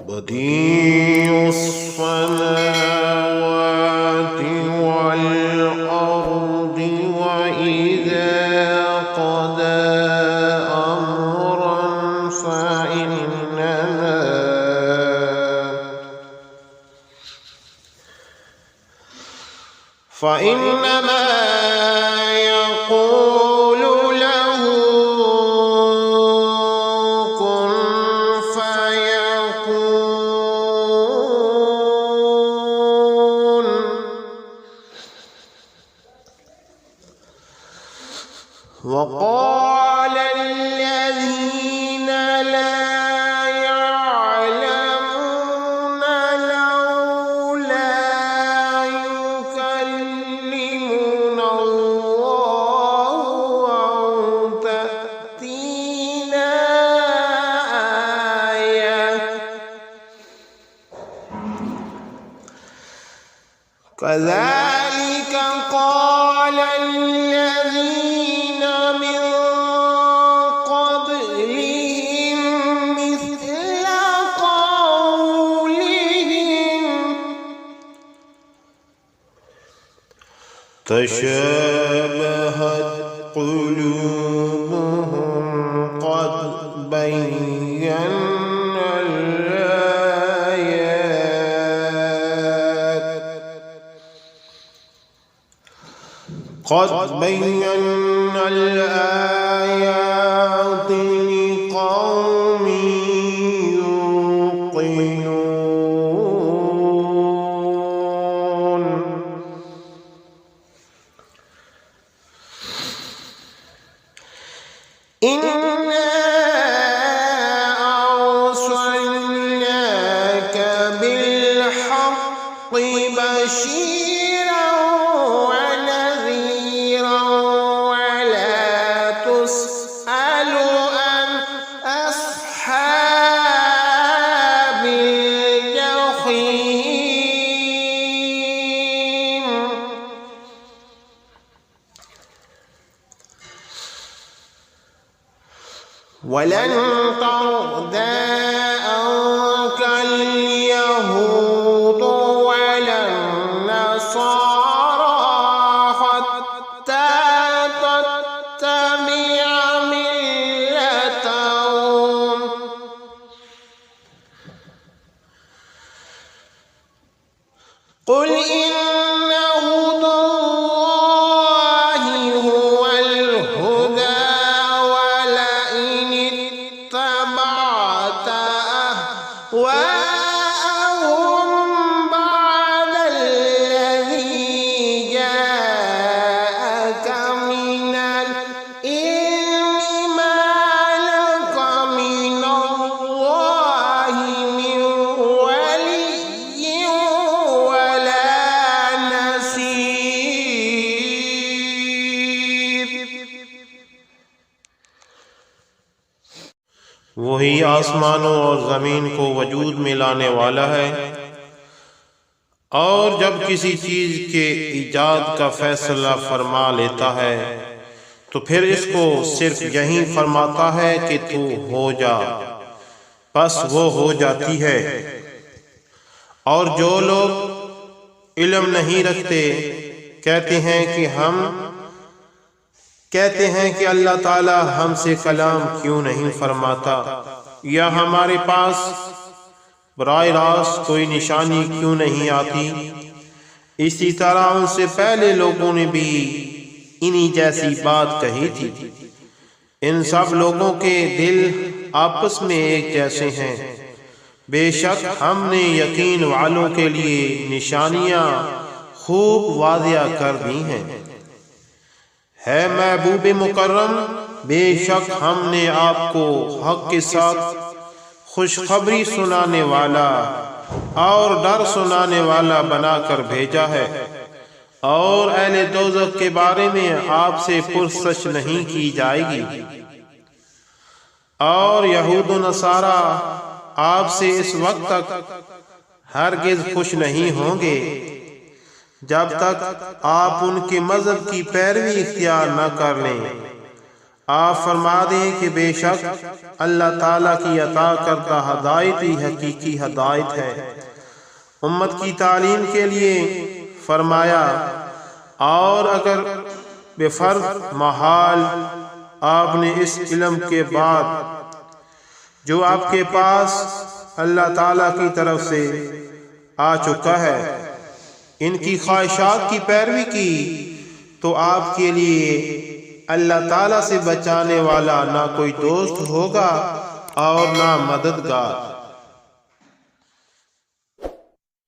بديع السماوات والأرض وإذا قضى أمرا فإنما يقول له كن فيكون. وقال الذين لا يعلمون لولا يكلمنا الله أو تأتينا آية كذلك قال الذين من قبلهم مثل قولهم تشابهت قلوبهم قد بينا الآيات لقوم يوقنون. إنا أرسلناك بالحق بشيرا ونذيرا ولا تسأل عن أصحاب الجحيم. ولن ترضى عنك اليهود ولا النصارى حتى تتبع ملتهم قل إن هدى الله هو الهدى ولئن اتبعت أهواءهم بعد الذي جاءك من العلم ما لك من الله من ولي ولا نصير. वही आसमानों और ज़मीन को वजूद में लाने वाला है और जब किसी चीज़ के ईजाद का फैसला फरमा लेता है तो फिर इसको सिर्फ यही फरमाता है कि तू हो जा, बस वो हो जाती है। और जो लोग इल्म नहीं रखते कहते हैं कि अल्लाह ताला हमसे कलाम क्यों नहीं फरमाता या हमारे पास बराह रास्त कोई निशानी क्यों नहीं आती। इसी तरह उनसे पहले लोगों ने भी इन्हीं जैसी बात कही थी। इन सब लोगों के दिल आपस में एक जैसे हैं। बेशक हमने यकीन वालों के लिए निशानियां खूब वाज़िया कर दी हैं। है महबूब मुकर्रम, बेशक हमने आपको हक के साथ खुशखबरी सुनाने वाला और डर सुनाने वाला बनाकर भेजा है और अहले दोज़ख के बारे में आपसे पुरसश नहीं की जाएगी। और यहूद व नसारा आपसे इस वक्त तक हरगिज़ खुश नहीं होंगे जब तक आप उनके मजहब की पैरवी इख्तियार न कर लें آپ فرما دیں کہ بے شک اللہ تعالیٰ کی عطا کردہ ہدایت ہی حقیقی ہدایت ہے۔ امت کی تعلیم کے لیے فرمایا، اور اگر بفرض محال آپ نے اس علم کے بعد جو آپ کے پاس اللہ تعالیٰ کی طرف سے آ چکا ہے ان کی خواہشات کی پیروی کی تو آپ کے لیے اللہ تعالیٰ سے بچانے والا نہ کوئی دوست ہوگا اور نہ مددگار۔